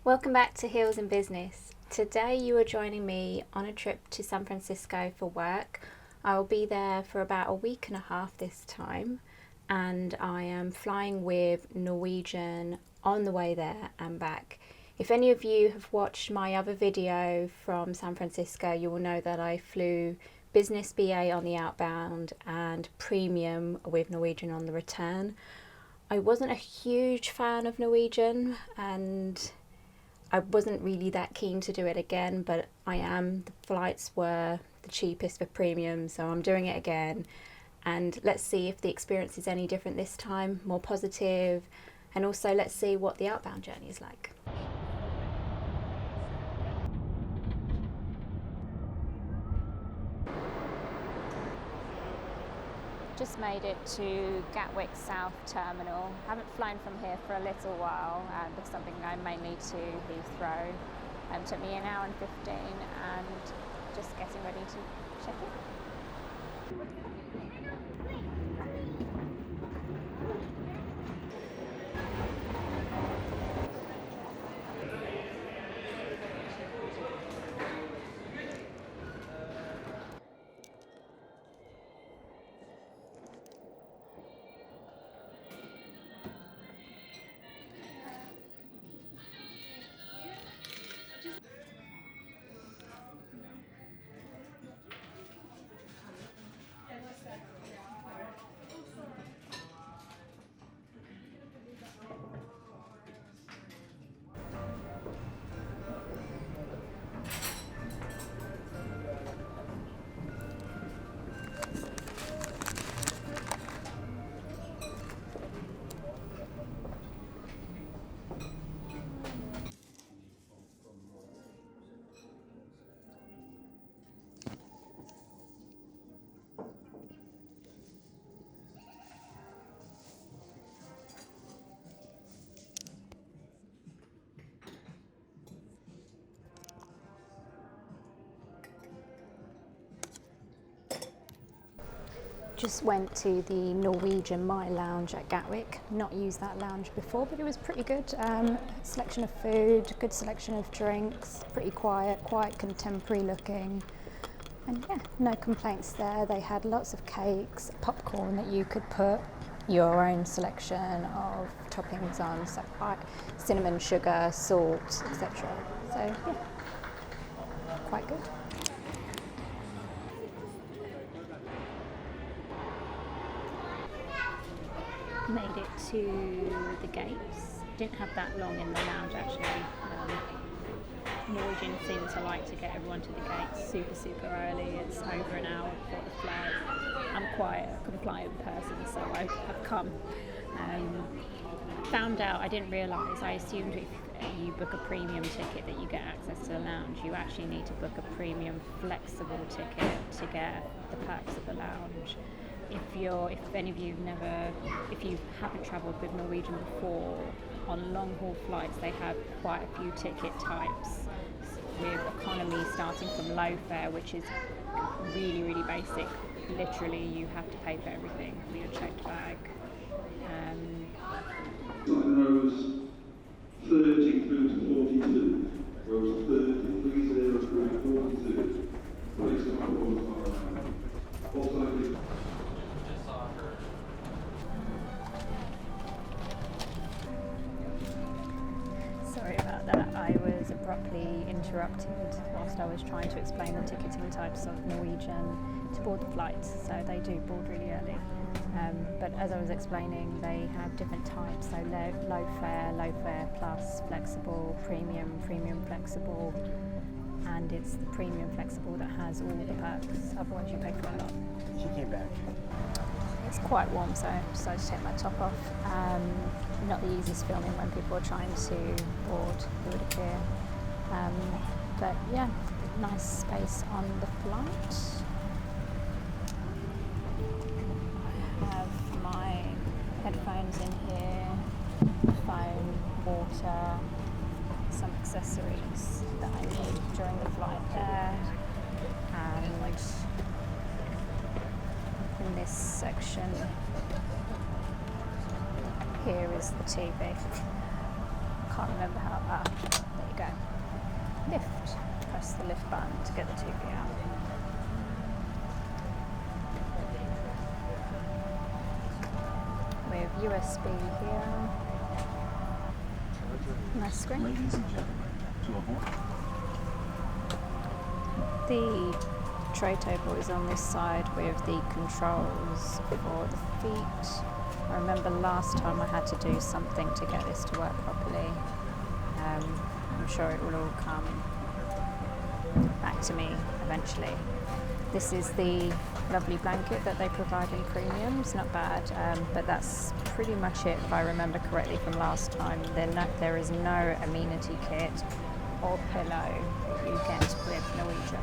Welcome back to Heels in Business. Today you are joining me on a trip to San Francisco for work. I will be there for about a week and a half this time, and I am flying with Norwegian on the way there and back. If any of you have watched my other video from San Francisco, you will know that I flew Business BA on the outbound and Premium with Norwegian on the return. I wasn't a huge fan of Norwegian and I wasn't really that keen to do it again, but I am. The flights were the cheapest for Premium, so I'm doing it again. And let's see if the experience is any different this time, more positive, and also let's see what the outbound journey is like. Just made it to Gatwick South Terminal. Haven't flown from here for a little while because I'm going mainly to Heathrow. Took me an hour and 15 and just getting ready to check in. Just went to the Norwegian MY Lounge at Gatwick. Not used that lounge before, but it was pretty good. Selection of food, good selection of drinks, pretty quiet, quite contemporary looking. And yeah, no complaints there. They had lots of cakes, popcorn that you could put your own selection of toppings on, so like cinnamon, sugar, salt, etc. So yeah, quite good. Made it to the gates. Didn't have that long in the lounge actually. Norwegian seemed to like to get everyone to the gates super early. It's over an hour before the flight. I'm quite a compliant person, so I've come. Found out, I didn't realise, I assumed if you book a premium ticket that you get access to the lounge. You actually need to book a premium flexible ticket to get the perks of the lounge. If any of you haven't travelled with Norwegian before, on long haul flights they have quite a few ticket types, with economy starting from low fare, which is really basic. Literally you have to pay for everything for your checked bag. Rows 30 through to 42, rows 33 0 through to 42. Sorry about that, I was abruptly interrupted whilst I was trying to explain the ticketing types of Norwegian to board the flights, so they do board really early. But as I was explaining, they have different types, so low fare plus, flexible, premium flexible, and it's the premium flexible that has all the perks, otherwise you pay for a lot. She came back. It's quite warm, so I decided to take my top off. Not the easiest filming when people are trying to board, it would appear. But yeah, nice space on the flight. I have my headphones in here, phone, water, some accessories that I need during the flight there, and in this section here is the TV. can't remember how. There you go. Lift. Press the lift button to get the TV out. We have USB here. Nice screen. Ladies and gentlemen, to avoid The tray table is on this side with the controls for the feet. I remember last time I had to do something to get this to work properly. I'm sure it will all come back to me eventually. This is the lovely blanket that they provide in premium. It's not bad, but that's pretty much it if I remember correctly from last time. There is no amenity kit or pillow that you get with Norwegian.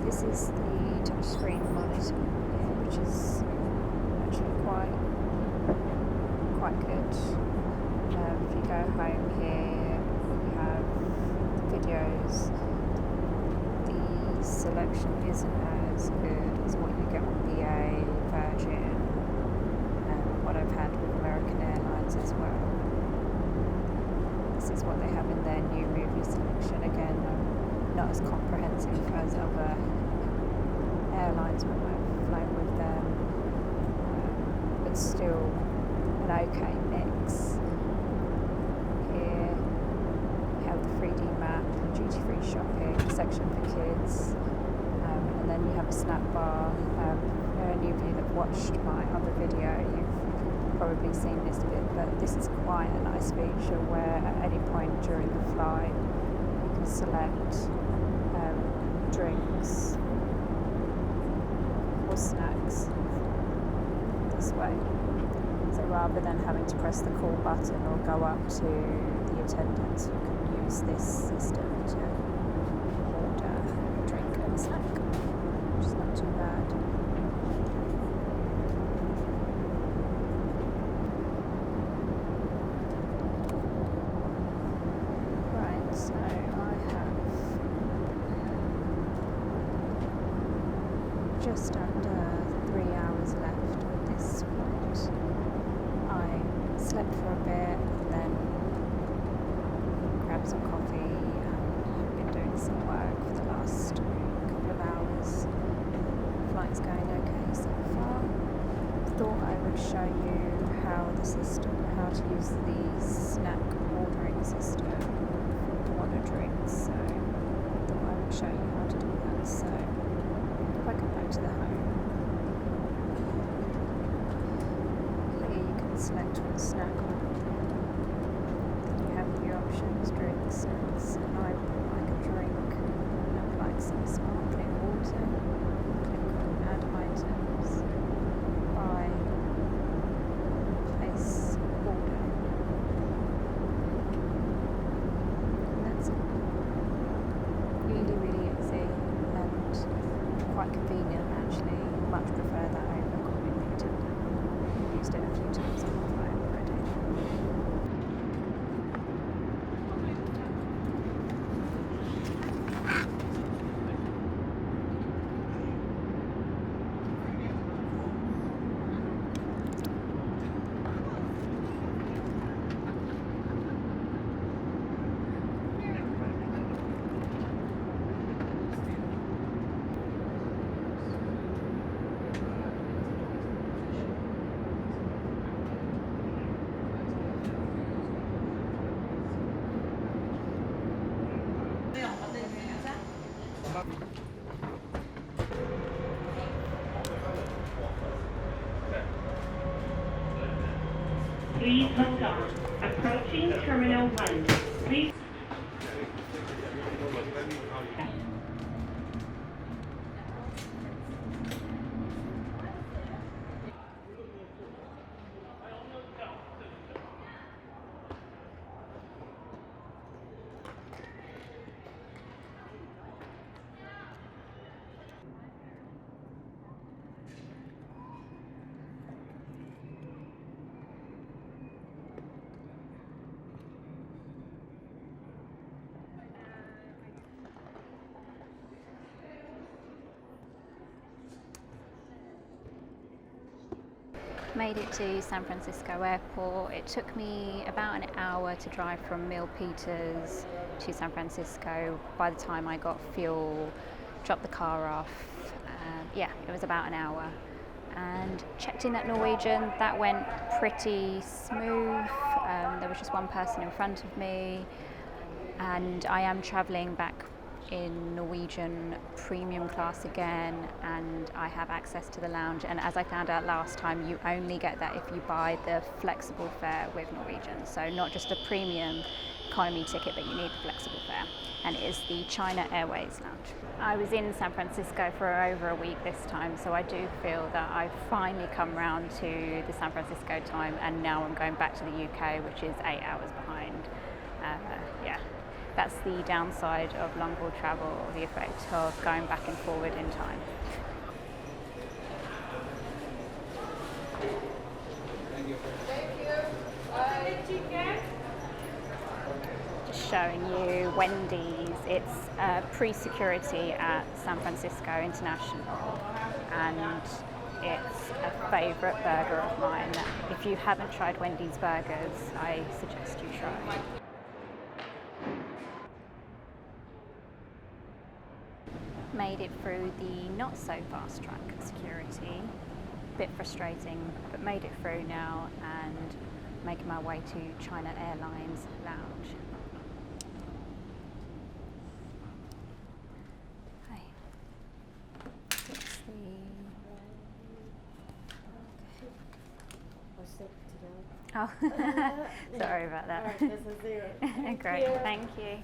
This is the touchscreen monitor here, which is actually quite good. If you go home here, you have videos. The selection isn't as good as what you get on BA, Virgin, and what I've had with American Airlines as well. This is what they have in their new movie selection. Again, not as comprehensive as other airlines when I've flown with them, but still an okay mix. Here you have the 3D map, duty-free shopping, section for kids, and then you have a snack bar. Any of you that watched my other video, you've probably seen this bit, but this is quite a nice feature where at any point during the flight you can select drinks or snacks this way. So rather than having to press the call button or go up to the attendants, you can use this system to order a drink and a snack, which is not too bad. Right, so I have just under 3 hours left with this flight. I slept for a bit and then grabbed some coffee and have been doing some work for the last couple of hours. The flight's going okay so far. Thought I would show you how to use the snack ordering system if you want a drink. So thought I would show you how to do that. So if I go back to the home, here you can select what snack order. Then you have your options, drinks, snacks, and I would like a drink. I'd like some sparkling water. Click on add items, buy, place order. And that's it. Really, really easy and quite convenient actually. Much prefer that over calling the attendant. I've used it a few times on my phone already. Please hold on. Approaching Terminal 1. Please. Made it to San Francisco Airport. It took me about an hour to drive from Milpitas to San Francisco. By the time I got fuel, dropped the car off, yeah, it was about an hour. And checked in at Norwegian. That went pretty smooth. There was just one person in front of me, and I am travelling back in Norwegian premium class again, and I have access to the lounge, and as I found out last time, you only get that if you buy the flexible fare with Norwegian, so not just a premium economy ticket, but you need the flexible fare, and it is the China Airways Lounge. I was in San Francisco for over a week this time, so I do feel that I've finally come round to the San Francisco time, and now I'm going back to the UK, which is 8 hours behind. Yeah. That's the downside of long haul travel, or the effect of going back and forward in time. Just showing you Wendy's. It's pre-security at San Francisco International, and it's a favourite burger of mine. If you haven't tried Wendy's burgers, I suggest you try. Made it through the not so fast track security. Bit frustrating, but made it through now and making my way to China Airlines Lounge. Hi. It's the... Oh, sorry about that. Alright, this is zero. Great, thank you.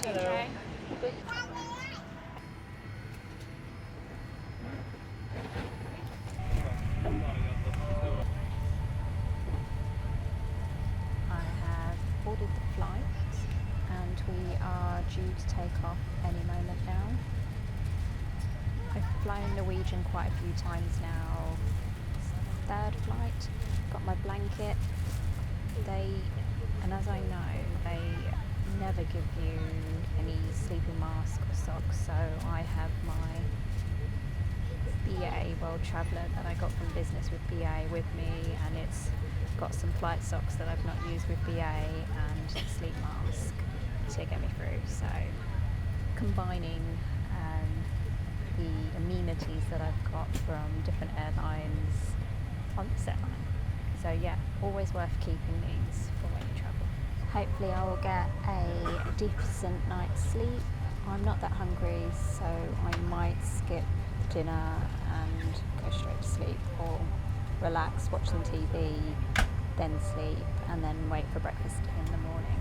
Hello. I have boarded the flight and we are due to take off any moment now. I've flown Norwegian quite a few times now. It's the third flight. Got my blanket. And as I know, they never give you any sleeping mask or socks, so I have my BA World Traveller that I got from business with BA with me, and it's got some flight socks that I've not used with BA and a sleep mask to get me through. So combining the amenities that I've got from different airlines on this airline. So yeah, always worth keeping these for when you travel. Hopefully I will get a decent night's sleep. I'm not that hungry, so I might skip dinner and go straight to sleep, or relax, watch some TV, then sleep, and then wait for breakfast in the morning.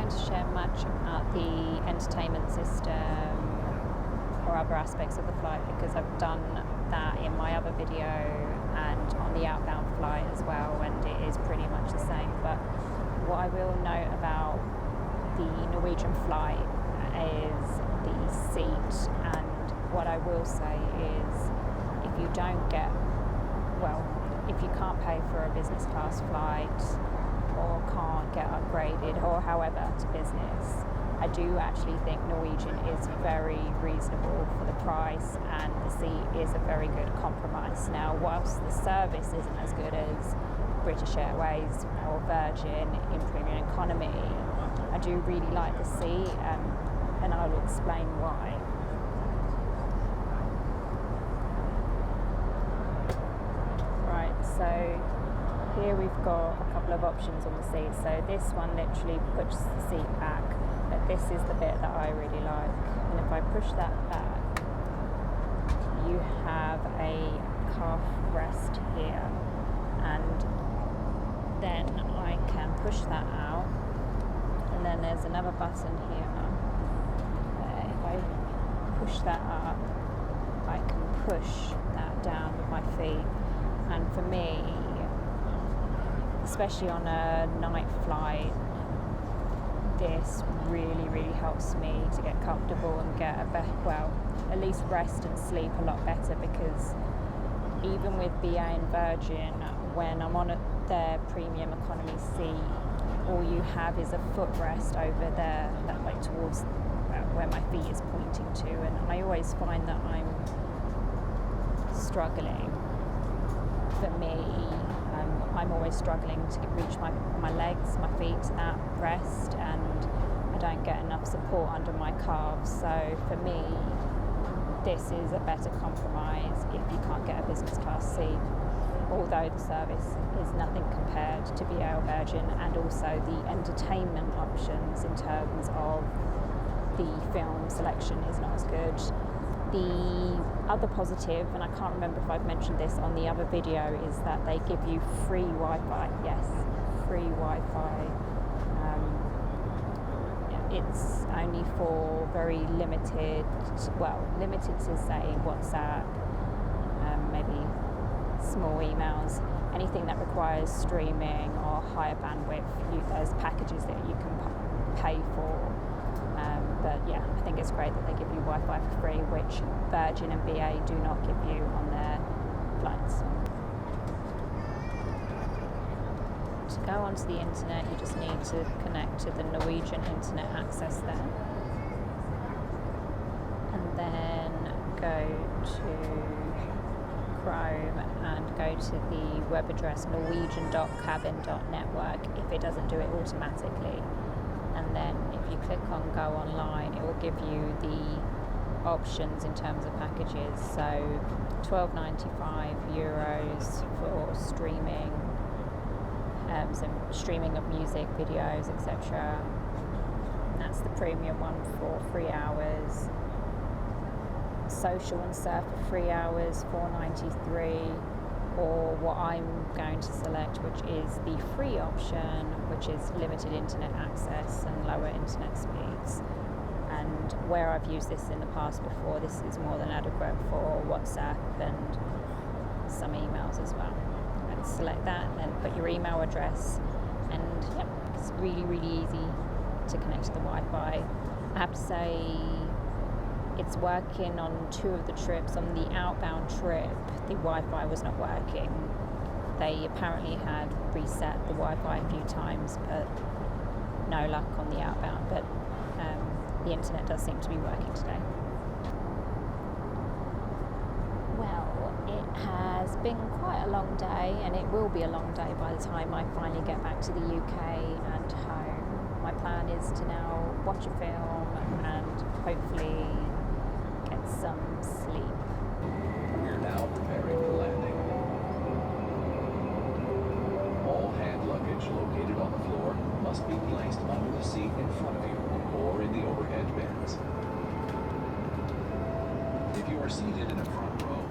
going to share much about the entertainment system or other aspects of the flight because I've done that in my other video and on the outbound flight as well, and it is pretty much the same. But what I will note about the Norwegian flight is the seat, and what I will say is if you don't get, well, if you can't pay for a business class flight or can't get upgraded or however to business, I do actually think Norwegian is very reasonable for the price, and the seat is a very good compromise. Now, whilst the service isn't as good as British Airways or Virgin in premium economy, I do really like the seat, and I will explain why. Right, so here we've got a couple of options on the seat. So this one literally puts the seat back, but this is the bit that I really like. And if I push that back, you have a calf rest here, and then I can push that out, and then there's another button here. If I push that up, I can push that down with my feet. And for me, especially on a night flight, this really helps me to get comfortable and get at least rest and sleep a lot better, because even with BA and Virgin, when I'm on their premium economy seat, all you have is a footrest over there, that like towards where my feet is pointing to, and I always find that I'm struggling. For me, I'm always struggling to reach my legs, my feet to that rest, and I don't get enough support under my calves. So for me, this is a better compromise if you can't get a business class seat, although the service is nothing compared to BA or Virgin, and also the entertainment options in terms of the film selection is not as good. The other positive, and I can't remember if I've mentioned this on the other video, is that they give you free Wi-Fi. Yes, free Wi-Fi. It's only for very limited to say WhatsApp, maybe small emails, anything that requires streaming or higher bandwidth. There's packages that you can pay for. But yeah, I think it's great that they give you Wi-Fi for free, which Virgin and BA do not give you on their flights. To go onto the internet, you just need to connect to the Norwegian internet access there, and then go to Chrome and go to the web address norwegian.cabin.network if it doesn't do it automatically. And then if you click on go online, it will give you the options in terms of packages. So €12.95 for streaming, so streaming of music, videos, etc. And that's the premium one for 3 hours. Social and surf for 3 hours, $4.93. Or what I'm going to select, which is the free option, which is limited internet access and lower internet speeds. And where I've used this in the past before, this is more than adequate for WhatsApp and some emails as well. And select that and then put your email address, and yeah, it's really easy to connect to the Wi-Fi. I have to say, it's working on 2 of the trips. On the outbound trip, the Wi-Fi was not working. They apparently had reset the Wi-Fi a few times, but no luck on the outbound. But the internet does seem to be working today. Well, it has been quite a long day, and it will be a long day by the time I finally get back to the UK and home. My plan is to now watch a film and hopefully get some sleep. We're now preparing for landing. All hand luggage located on the floor must be placed under the seat in front of you or in the overhead bins. If you are seated in a front row,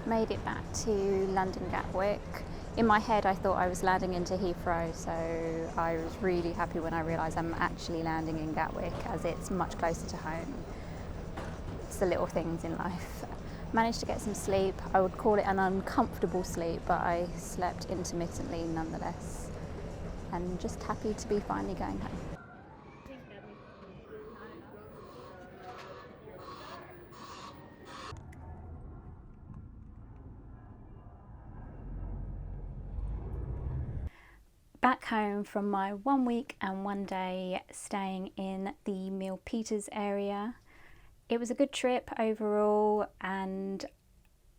Made it back to London Gatwick. In my head I thought I was landing into Heathrow, so I was really happy when I realised I'm actually landing in Gatwick, as it's much closer to home. It's the little things in life. Managed to get some sleep. I would call it an uncomfortable sleep, but I slept intermittently nonetheless, and just happy to be finally going home. Back home from my 1 week and 1 day staying in the Milpitas area. It was a good trip overall, and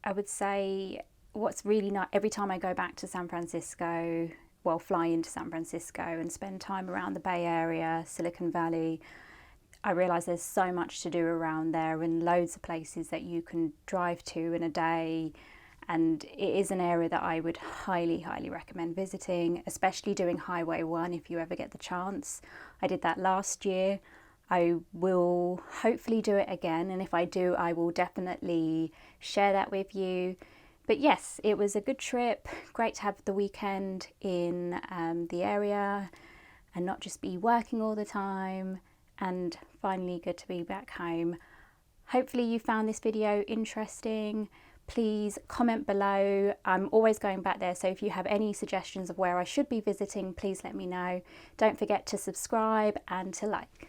I would say what's really nice, every time I go back to San Francisco, well, fly into San Francisco and spend time around the Bay Area, Silicon Valley, I realise there's so much to do around there and loads of places that you can drive to in a day. And it is an area that I would highly, highly recommend visiting, especially doing Highway 1 if you ever get the chance. I did that last year. I will hopefully do it again, and if I do, I will definitely share that with you. But yes, it was a good trip. Great to have the weekend in the area and not just be working all the time, and finally good to be back home. Hopefully you found this video interesting. Please comment below. I'm always going back there, so if you have any suggestions of where I should be visiting, please let me know. Don't forget to subscribe and to like.